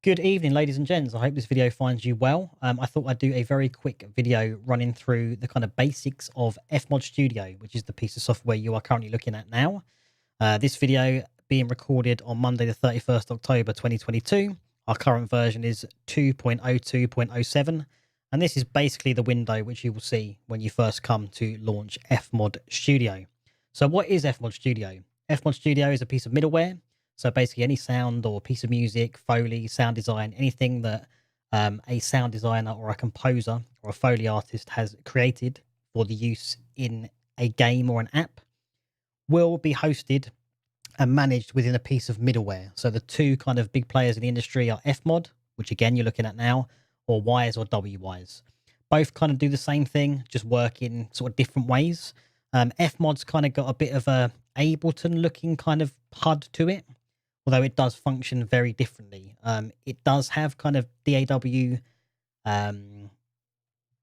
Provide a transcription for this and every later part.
Good evening, ladies and gents. I hope this video finds you well. I thought I'd do a very quick video running through the kind of basics of FMOD Studio, which is the piece of software you are currently looking at now. This video being recorded on Monday, the 31st October 2022. Our current version is 2.02.07, and this is basically the window which you will see when you first come to launch FMOD Studio. So what is FMOD Studio? FMOD Studio is a piece of middleware. So basically any sound or piece of music, Foley, sound design, anything that a sound designer or a composer or a Foley artist has created for the use in a game or an app will be hosted and managed within a piece of middleware. So the two kind of big players in the industry are FMOD, which again you're looking at now, or Wise or WWise. Both kind of do the same thing, just work in sort of different ways. FMOD's kind of got a bit of a Ableton looking kind of HUD to it, although it does function very differently. It does have kind of DAW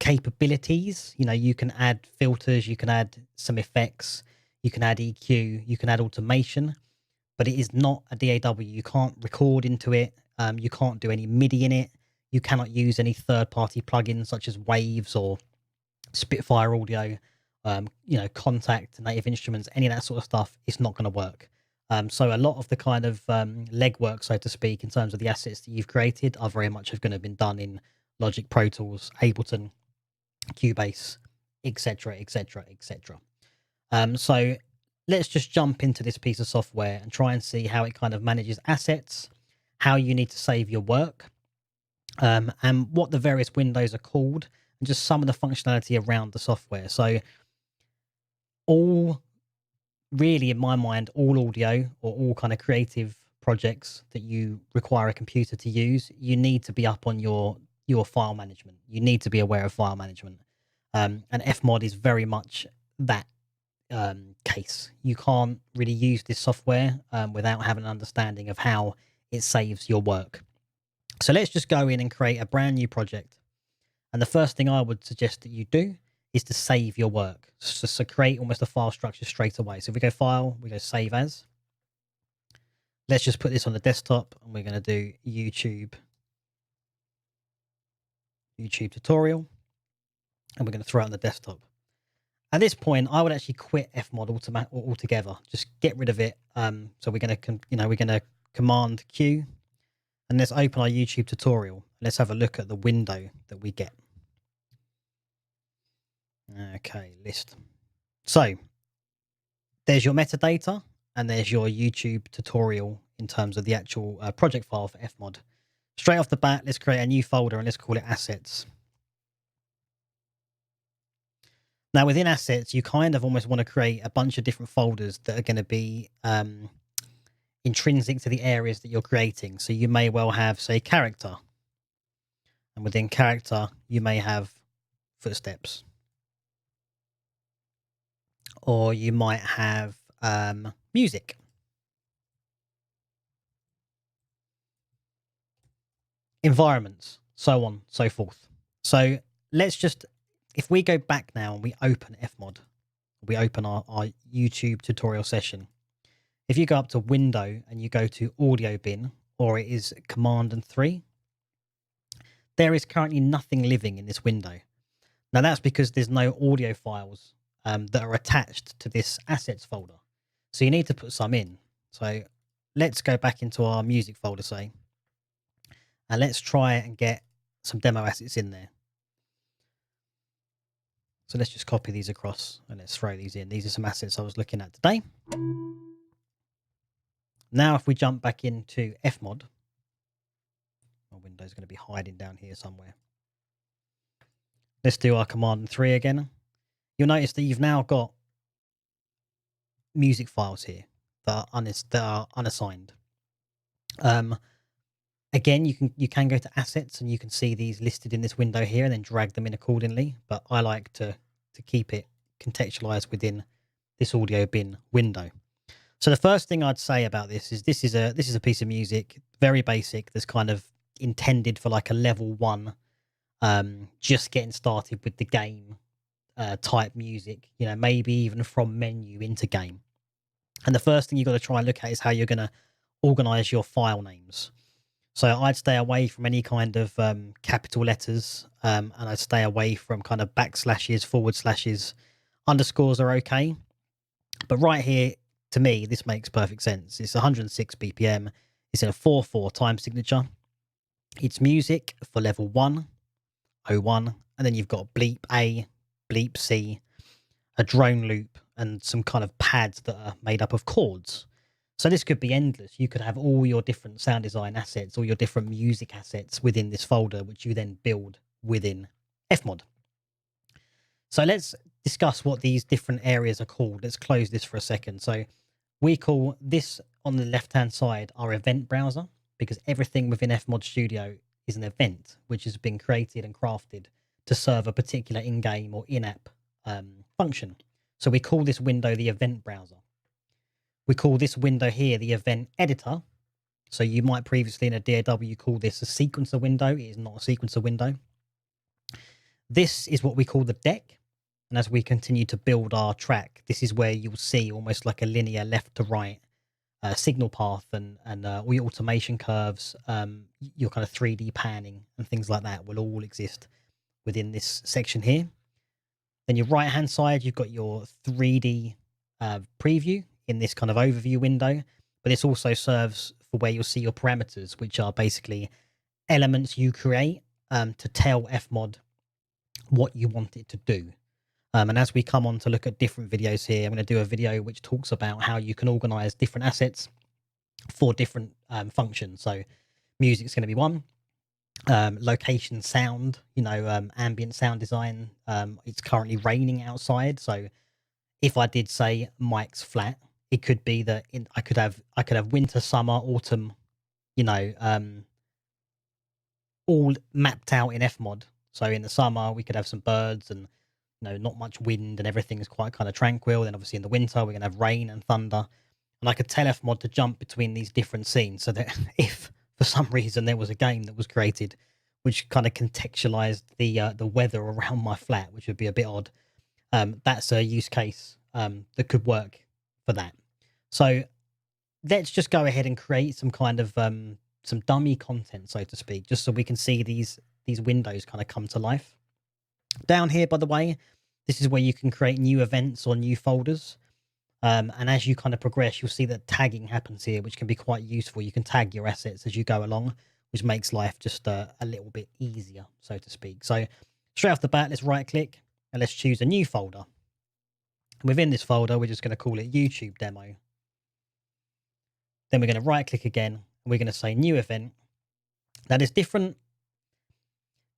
capabilities. You know, you can add filters, you can add some effects, you can add EQ, you can add automation, but it is not a DAW. You can't record into it. You can't do any MIDI in it. You cannot use any third-party plugins such as Waves or Spitfire Audio, Contact, Native Instruments, any of that sort of stuff. It's not going to work. So a lot of the kind of legwork, so to speak, in terms of the assets that you've created are very much going to have been done in Logic, Pro Tools, Ableton, Cubase, etc., etc., etc. So let's just jump into this piece of software and try and see how it kind of manages assets, how you need to save your work, and what the various windows are called, and just some of the functionality around the software. So really, in my mind, all audio or all kind of creative projects that you require a computer to use, you need to be up on your file management. You need to be aware of file management. And FMOD is very much that case. You can't really use this software without having an understanding of how it saves your work. So let's just go in and create a brand new project. And the first thing I would suggest that you do is to save your work. So create almost a file structure straight away. So if we go File, we go Save As. Let's just put this on the desktop, and we're going to do YouTube tutorial, and we're going to throw it on the desktop. At this point, I would actually quit FMOD altogether. Just get rid of it. So we're going to Command Q, and let's open our YouTube tutorial. Let's have a look at the window that we get. Okay, list. So there's your metadata, and there's your YouTube tutorial in terms of the actual project file for FMOD. Straight off the bat, let's create a new folder and let's call it Assets. Now within Assets, you kind of almost want to create a bunch of different folders that are going to be intrinsic to the areas that you're creating. So you may well have, say, character. And within character, you may have footsteps. Or you might have music. Environments, so on, so forth. So let's just, if we go back now and we open FMOD, we open our YouTube tutorial session. If you go up to Window and you go to Audio Bin, or it is Command and 3, there is currently nothing living in this window. Now that's because there's no audio files that are attached to this assets folder. So you need to put some in. So let's go back into our music folder, say, and let's try and get some demo assets in there. So let's just copy these across and let's throw these in. These are some assets I was looking at today. Now, if we jump back into FMOD, my window's going to be hiding down here somewhere. Let's do our Command 3 again. You'll notice that you've now got music files here that are unassigned. Again, you can go to Assets and you can see these listed in this window here and then drag them in accordingly. But I like to keep it contextualized within this audio bin window. So the first thing I'd say about this is this is a piece of music, very basic. That's kind of intended for like a level 1, just getting started with the game type music. You know, maybe even from menu into game. And the first thing you've got to try and look at is how you're going to organize your file names. So I'd stay away from any kind of capital letters, and I'd stay away from kind of backslashes, forward slashes. Underscores are okay, but right here, to me, this makes perfect sense. It's 106 BPM. It's in a 4/4 time signature. It's music for level 1, O1, and then you've got bleep A, bleep C, a drone loop, and some kind of pads that are made up of chords. So this could be endless. You could have all your different sound design assets, all your different music assets within this folder, which you then build within FMOD. So let's discuss what these different areas are called. Let's close this for a second. So we call this on the left-hand side our event browser, because everything within FMOD Studio is an event which has been created and crafted to serve a particular in-game or in-app function. So we call this window the event browser. We call this window here the event editor. So you might previously in a DAW call this a sequencer window. It is not a sequencer window. This is what we call the deck. And as we continue to build our track, this is where you'll see almost like a linear left to right signal path and all your automation curves, your kind of 3D panning and things like that will all exist within this section here. Then your right hand side, you've got your 3D preview in this kind of overview window, but this also serves for where you'll see your parameters, which are basically elements you create to tell FMOD what you want it to do. And as we come on to look at different videos here, I'm going to do a video which talks about how you can organize different assets for different functions. So music is going to be one. Location sound, ambient sound design. It's currently raining outside. So if I did say mic's flat, it could be that I could have winter, summer, autumn, all mapped out in FMOD. So in the summer, we could have some birds and not much wind and everything's quite kind of tranquil. Then obviously in the winter, we're going to have rain and thunder. And I could tell FMOD to jump between these different scenes so that if for some reason there was a game that was created which kind of contextualized the weather around my flat, which would be a bit odd, that's a use case that could work for that. So let's just go ahead and create some kind of some dummy content, so to speak, just so we can see these windows kind of come to life. Down here, by the way, this is where you can create new events or new folders. And as you kind of progress, you'll see that tagging happens here, which can be quite useful. You can tag your assets as you go along, which makes life just a little bit easier, so to speak. So straight off the bat, let's right click and let's choose a new folder. Within this folder, we're just going to call it YouTube demo. Then we're going to right click again and we're going to say new event. Now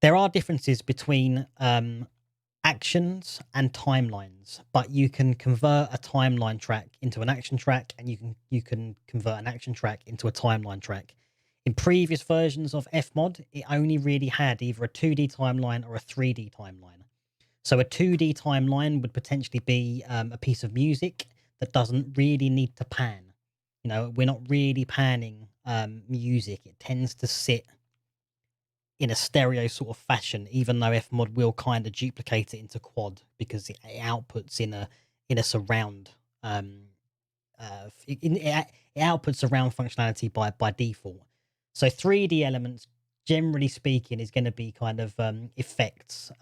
there are differences between actions and timelines, but you can convert a timeline track into an action track, and you can convert an action track into a timeline track. In previous versions of FMOD, it only really had either a 2D timeline or a 3D timeline. So a 2D timeline would potentially be a piece of music that doesn't really need to pan. We're not really panning music. It tends to sit in a stereo sort of fashion, even though FMOD will kind of duplicate it into quad because it outputs in a surround. It outputs surround functionality by default. So 3D elements, generally speaking, is going to be kind of effects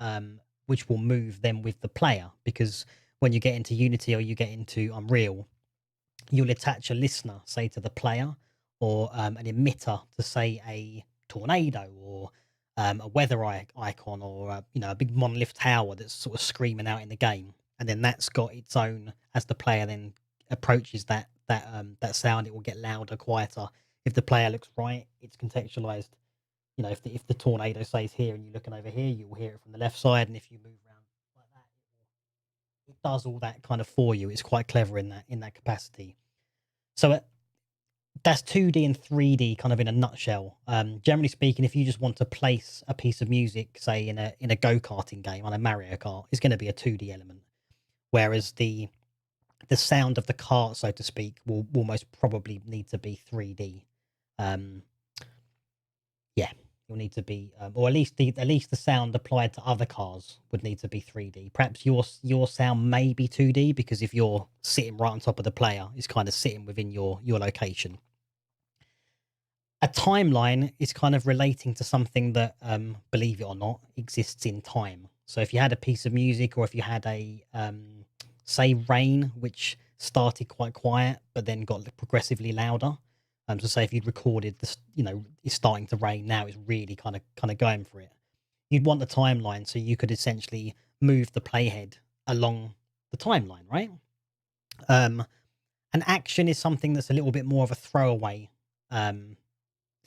which will move them with the player, because when you get into Unity or you get into Unreal, you'll attach a listener, say, to the player, or an emitter to, say, a tornado or a weather icon, or a big monolith tower that's sort of screaming out in the game, and then that's got its own. As the player then approaches that sound, it will get louder, quieter. If the player looks right, it's contextualized. If the tornado stays here and you're looking over here, you will hear it from the left side, and if you move around like that, it does all that kind of for you. It's quite clever in that capacity. So that's 2D and 3D kind of in a nutshell. Generally speaking, if you just want to place a piece of music, say in a go-karting game, on a Mario Kart, it's going to be a 2D element. Whereas the sound of the cart, so to speak, will most probably need to be 3D. Yeah, you'll need to be, or at least the sound applied to other cars would need to be 3D. Perhaps your sound may be 2D, because if you're sitting right on top of the player, it's kind of sitting within your location. A timeline is kind of relating to something that, believe it or not, exists in time. So if you had a piece of music, or if you had a, say, rain, which started quite quiet, but then got progressively louder. So say if you'd recorded this, it's starting to rain now, it's really kind of going for it. You'd want the timeline so you could essentially move the playhead along the timeline, right? An action is something that's a little bit more of a throwaway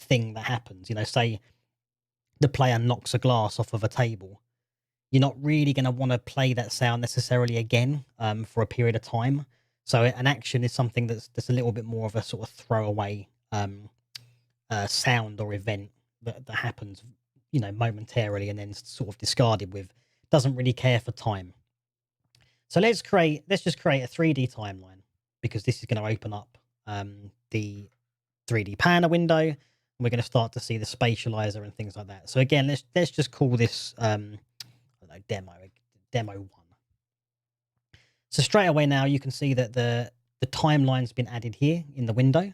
thing that happens. Say the player knocks a glass off of a table. You're not really going to want to play that sound necessarily again for a period of time. So an action is something that's a little bit more of a sort of throwaway sound or event that happens, momentarily and then sort of discarded with. Doesn't really care for time. So let's just create a 3D timeline, because this is going to open up the 3D panner window, and we're going to start to see the spatializer and things like that. So again, let's just call this I don't know, demo 1. So straight away now you can see that the timeline's been added here in the window.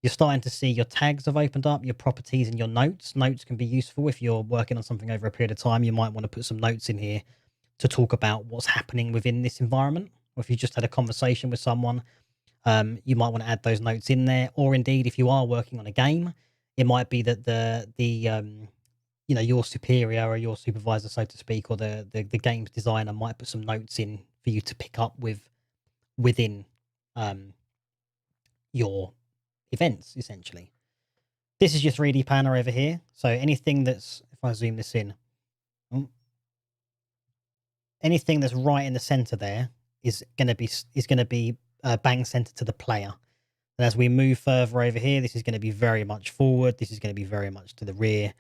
You're starting to see your tags have opened up, your properties and your notes. Notes can be useful if you're working on something over a period of time. You might want to put some notes in here to talk about what's happening within this environment. Or if you just had a conversation with someone, you might want to add those notes in there. Or indeed, if you are working on a game, it might be that your superior or your supervisor, so to speak, or the game's designer might put some notes in for you to pick up within your events, essentially. This is your 3D panner over here. So anything that's, if I zoom this in, anything that's right in the center there is going to be bang center to the player. And as we move further over here, this is going to be very much forward. This is going to be very much to the rear,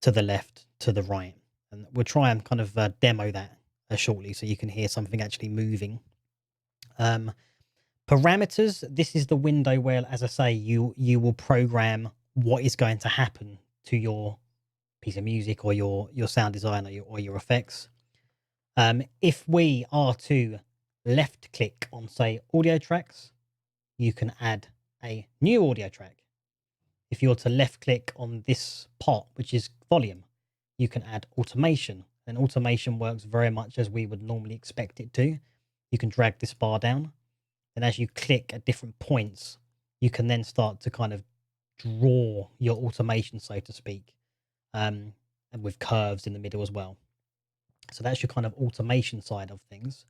to the left, to the right. And we'll try and kind of demo that shortly so you can hear something actually moving. Parameters, this is the window where, as I say, you will program what is going to happen to your piece of music or your sound design or your effects. If we are to left click on, say, audio tracks, you can add a new audio track. If you're to left click on this pot, which is volume, you can add automation. And automation works very much as we would normally expect it to. You can drag this bar down, and as you click at different points, you can then start to kind of draw your automation, so to speak, and with curves in the middle as well. So that's your kind of automation side of things.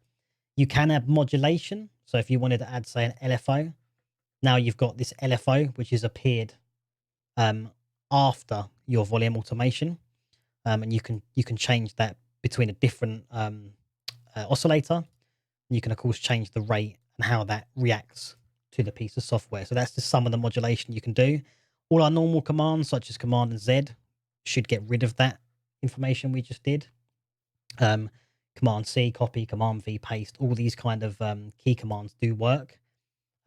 You can add modulation. So if you wanted to add, say, an LFO, now you've got this LFO, which has appeared after your volume automation. And you can change that between a different oscillator. You can, of course, change the rate and how that reacts to the piece of software. So that's just some of the modulation you can do. All our normal commands, such as Command and Z, should get rid of that information we just did. Command C, copy, Command V, paste, all these kind of key commands do work.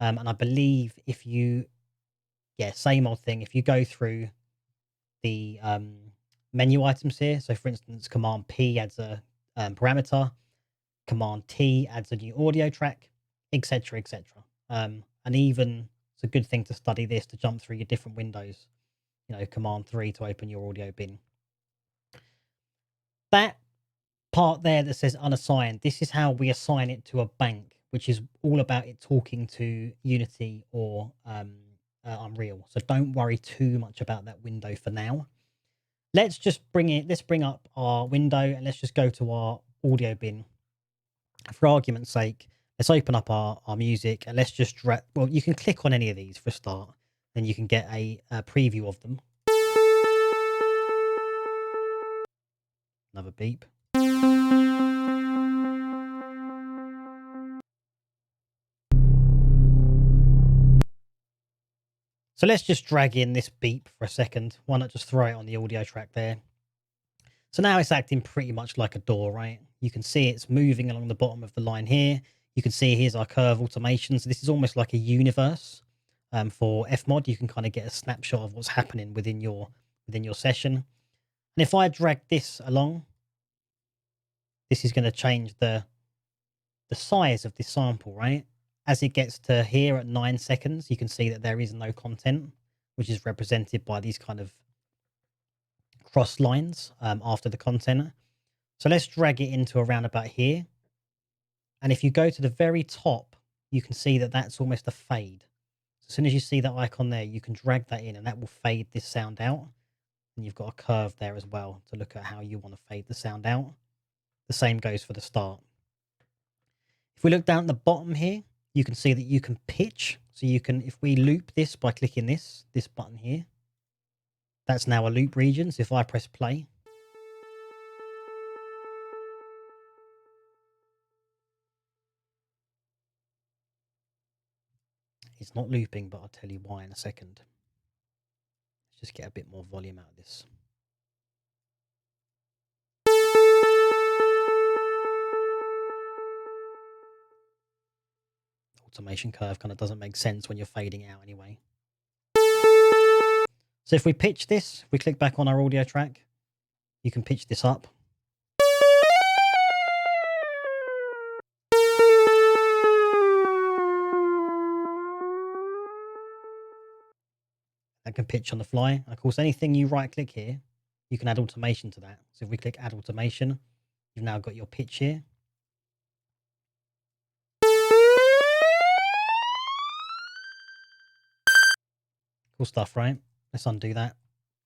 And I believe if you, same old thing, if you go through the menu items here, so for instance, Command P adds a parameter, Command T adds a new audio track, etc., etc. And even it's a good thing to study this, to jump through your different windows. Command 3 to open your audio bin. That part there that says unassigned, this is how we assign it to a bank, which is all about it talking to Unity or Unreal. So don't worry too much about that window for now. Let's bring up our window and let's just go to our audio bin. For argument's sake, let's open up our music and let's just well, you can click on any of these for a start and you can get a preview of them. Another beep. So let's just drag in this beep for a second. Why not just throw it on the audio track there? So now it's acting pretty much like a door, right? You can see it's moving along the bottom of the line here. You can see here's our curve automation. So this is almost like a universe for FMOD. You can kind of get a snapshot of what's happening within your session. And if I drag this along, this is going to change the size of this sample, right? As it gets to here at 9 seconds, you can see that there is no content. which is represented by these kind of cross lines after the content. So let's drag it into around about here. And if you go to the very top, you can see that that's almost a fade. So as soon as you see that icon there, you can drag that in and that will fade this sound out. And you've got a curve there as well to look at how you want to fade the sound out. The same goes for the start. If we look down at the bottom here, you can see that you can pitch. So you can, if we loop this by clicking this button here, that's now a loop region. So if I press play, it's not looping, but I'll tell you why in a second. Let's just get a bit more volume out of this. Automation curve kind of doesn't make sense when you're fading out anyway. So if we pitch this, if we click back on our audio track, you can pitch this up. That can pitch on the fly. Of course, anything you right click here, you can add automation to that. So if we click add automation, you've now got your pitch here. Cool stuff, right? Let's undo that.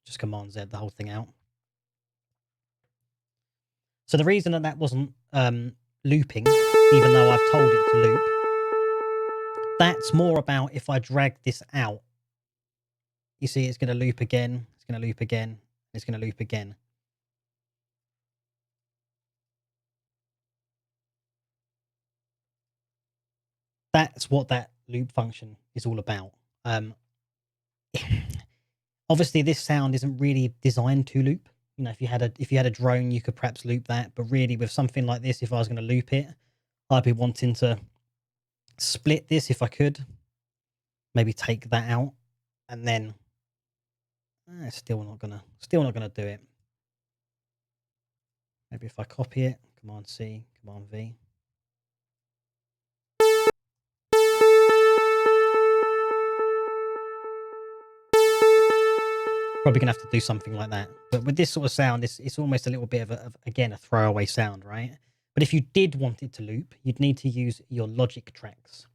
Just Command Z the whole thing out. So the reason that that wasn't looping, even though I've told it to loop, that's more about if I drag this out. You see it's going to loop again, it's going to loop again, it's going to loop again. That's what that loop function is all about. Obviously, this sound isn't really designed to loop. You know, if you had a drone, you could perhaps loop that. But really, with something like this, if I was going to loop it, I'd be wanting to split this if I could. Maybe take that out, and then still not gonna do it. Maybe if I copy it, Command C, Command V. Probably gonna have to do something like that. But with this sort of sound, it's almost a little bit of again a throwaway sound, right? But if you did want it to loop, you'd need to use your Logic tracks.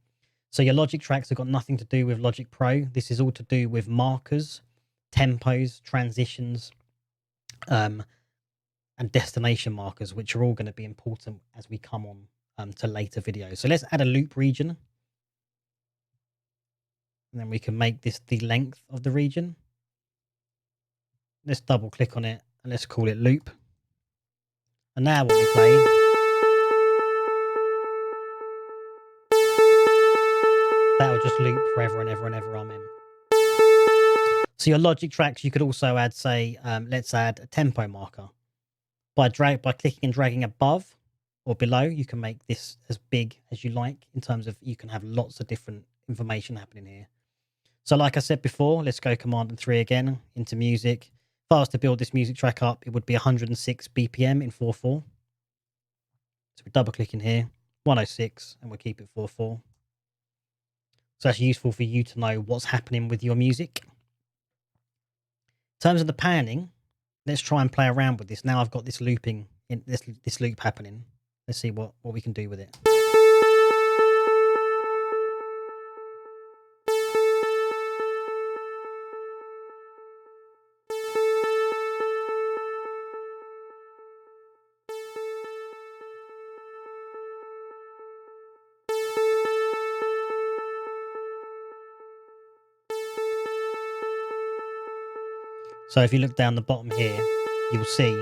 So your Logic tracks have got nothing to do with Logic Pro. This is all to do with markers, tempos, transitions, and destination markers, which are all going to be important as we come on to later videos. So let's add a loop region. And then we can make this the length of the region. Let's double click on it and let's call it loop. And now when we play, that will just loop forever and ever and ever. Amen. So your Logic tracks, you could also add, say, let's add a tempo marker. By clicking and dragging above or below, you can make this as big as you like in terms of you can have lots of different information happening here. So like I said before, let's go Command and 3 again into music. If I was to build this music track up, it would be 106 BPM in 4/4. So we double click in here, 106, and we'll keep it 4/4. So that's useful for you to know what's happening with your music. In terms of the panning, let's try and play around with this. Now I've got this looping, in this loop happening. Let's see what we can do with it. So if you look down the bottom here, you'll see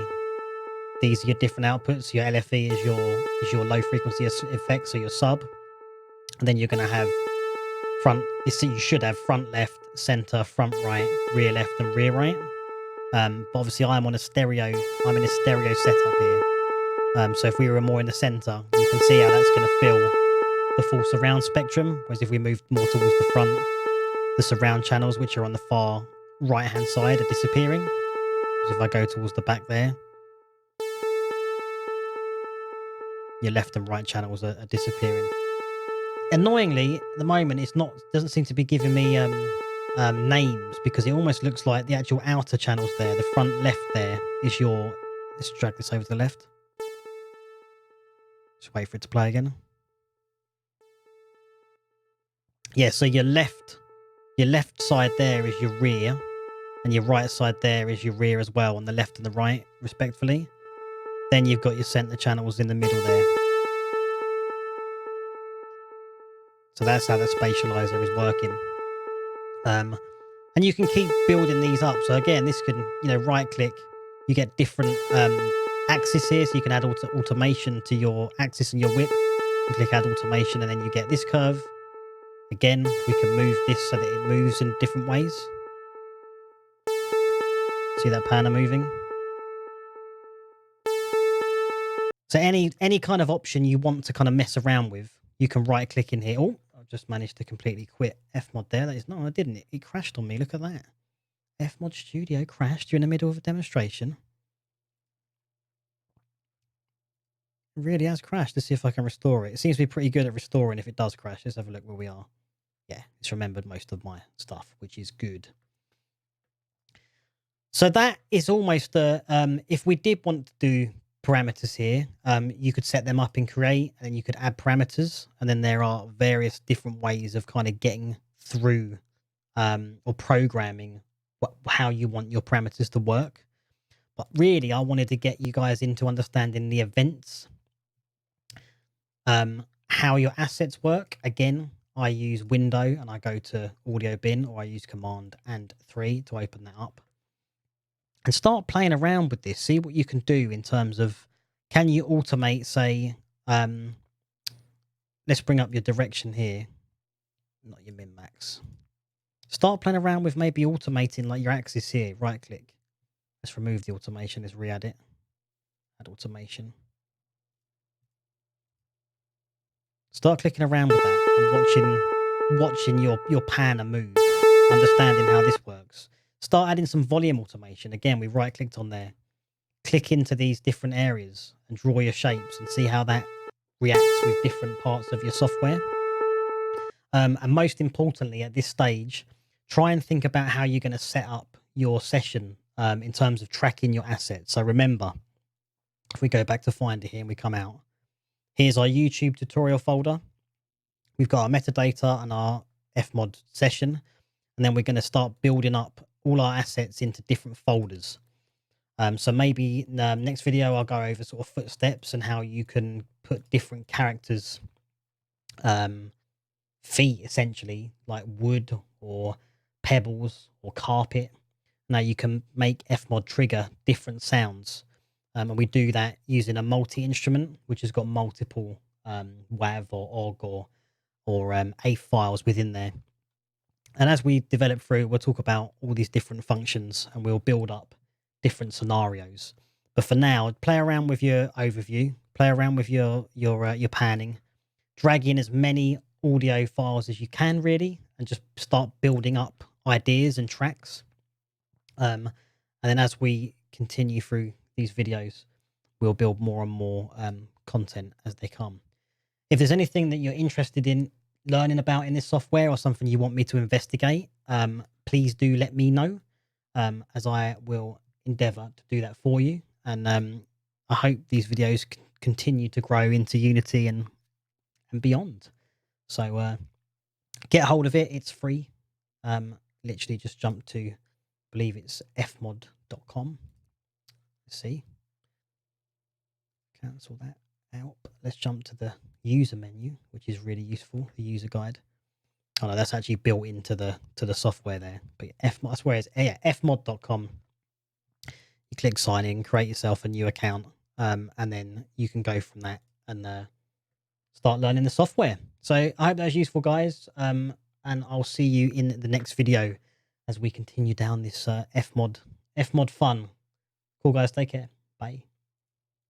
these are your different outputs. Your LFE is your low frequency effect, so your sub. And then you're going to have you should have front left, center, front right, rear left, and rear right. But obviously I'm in a stereo setup here. So if we were more in the center, you can see how that's going to fill the full surround spectrum. Whereas if we move more towards the front, the surround channels, which are on the far right hand side, are disappearing. So if I go towards the back there, your left and right channels are disappearing. Annoyingly, at the moment, doesn't seem to be giving me a names, because it almost looks like the actual outer channels there. The front left there is your... Let's drag this over to the left. Just wait for it to play again. Yeah, so your left side there is your rear, and your right side there is your rear as well, on the left and the right, respectively. Then you've got your center channels in the middle there. So that's how the spatializer is working. And you can keep building these up. So again, this can, you know, right click, you get different axes here. So you can add automation to your axis and your width. You click add automation, and then you get this curve. Again, we can move this so that it moves in different ways. See that panner moving? So any kind of option you want to kind of mess around with, you can right click in here. Oh, I've just managed to completely quit FMOD there. That is, no, I didn't. It crashed on me. Look at that. FMOD Studio crashed. You're in the middle of a demonstration. It really has crashed. Let's see if I can restore it. It seems to be pretty good at restoring if it does crash. Let's have a look where we are. Yeah, it's remembered most of my stuff, which is good. So that is almost the, if we did want to do parameters here, you could set them up in create, and then you could add parameters, and then there are various different ways of kind of getting through or programming how you want your parameters to work. But really, I wanted to get you guys into understanding the events, how your assets work. Again, I use window and I go to audio bin, or I use command and 3 to open that up. And start playing around with this. See what you can do in terms of, can you automate, say, let's bring up your direction here, not your min max. Start playing around with maybe automating like your axis here. Right click. Let's remove the automation. Let's re-add it. Add automation. Start clicking around with that and watching your panner move, understanding how this works. Start adding some volume automation. Again, we right clicked on there. Click into these different areas and draw your shapes and see how that reacts with different parts of your software. And most importantly, at this stage, try and think about how you're going to set up your session in terms of tracking your assets. So remember, if we go back to Finder here and we come out, here's our YouTube tutorial folder. We've got our metadata and our FMOD session. And then we're going to start building up all our assets into different folders. So maybe in the next video, I'll go over sort of footsteps and how you can put different characters, feet essentially, like wood or pebbles or carpet. Now you can make FMOD trigger different sounds. And we do that using a multi-instrument, which has got multiple WAV or OGG or AF files within there. And as we develop through, we'll talk about all these different functions and we'll build up different scenarios. But for now, play around with your overview, play around with your panning, drag in as many audio files as you can really, and just start building up ideas and tracks. And then as we continue through these videos, we'll build more and more content as they come. If there's anything that you're interested in learning about in this software or something you want me to investigate, please do let me know, as I will endeavor to do that for you. And I hope these videos continue to grow into Unity and beyond. So get hold of it. It's free. Literally just jump to, I believe it's fmod.com. Let's see. Cancel that out. Let's jump to the user menu, which is really useful, the user guide. Oh no, that's actually built into the software there. But FMOD, I swear it's, yeah, fmod.com. You click sign in, create yourself a new account, and then you can go from that and start learning the software. So I hope that was useful, guys. And I'll see you in the next video as we continue down this FMOD fun. Cool, guys. Take care. Bye.